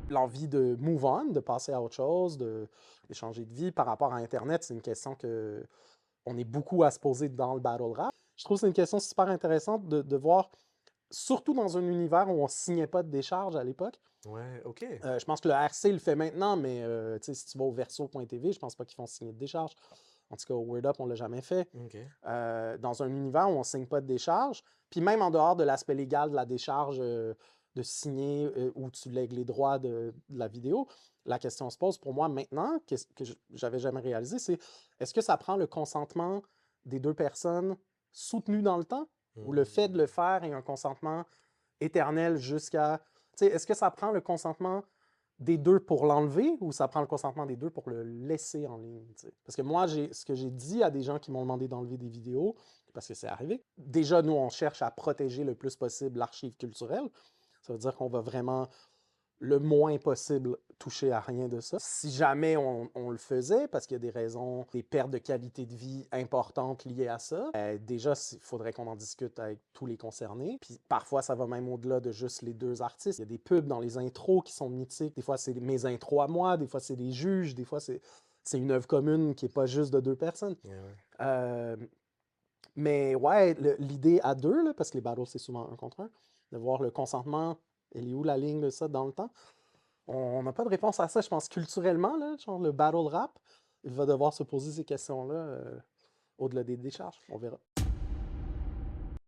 L'envie de move on, de passer à autre chose, de changer de vie par rapport à Internet, c'est une question que on est beaucoup à se poser dans le battle rap. Je trouve que c'est une question super intéressante de voir, surtout dans un univers où on signait pas de décharge à l'époque. Ouais, ok. Je pense que le RC le fait maintenant, mais si tu vas au verso.tv, je pense pas qu'ils font signer de décharge. En tout cas, au Word Up, on l'a jamais fait. Ok. Dans un univers où on ne signe pas de décharge, puis même en dehors de l'aspect légal de la décharge, de signer où tu lègues les droits de la vidéo, la question se pose pour moi maintenant, que j'avais jamais réalisé, c'est est-ce que ça prend le consentement des deux personnes soutenues dans le temps, ou le fait de le Hmm. faire est un consentement éternel jusqu'à... Tu sais, est-ce que ça prend le consentement des deux pour l'enlever ou ça prend le consentement des deux pour le laisser en ligne, tu sais? Parce que moi, ce que j'ai dit à des gens qui m'ont demandé d'enlever des vidéos, parce que c'est arrivé, déjà, nous, on cherche à protéger le plus possible l'archive culturelle. Ça veut dire qu'on va vraiment le moins possible toucher à rien de ça. Si jamais on le faisait, parce qu'il y a des raisons, des pertes de qualité de vie importantes liées à ça, déjà, il faudrait qu'on en discute avec tous les concernés. Puis parfois, ça va même au-delà de juste les deux artistes. Il y a des pubs dans les intros qui sont mythiques. Des fois, c'est mes intros à moi, des fois, c'est des juges, des fois, c'est une œuvre commune qui n'est pas juste de deux personnes. Ouais, ouais. Euh, mais ouais, l'idée à deux, là, parce que les battles, c'est souvent un contre un, de voir le consentement, elle est où la ligne de ça dans le temps? On n'a pas de réponse à ça, je pense, culturellement, là, genre le battle rap, il va devoir se poser ces questions-là au-delà des décharges. On verra.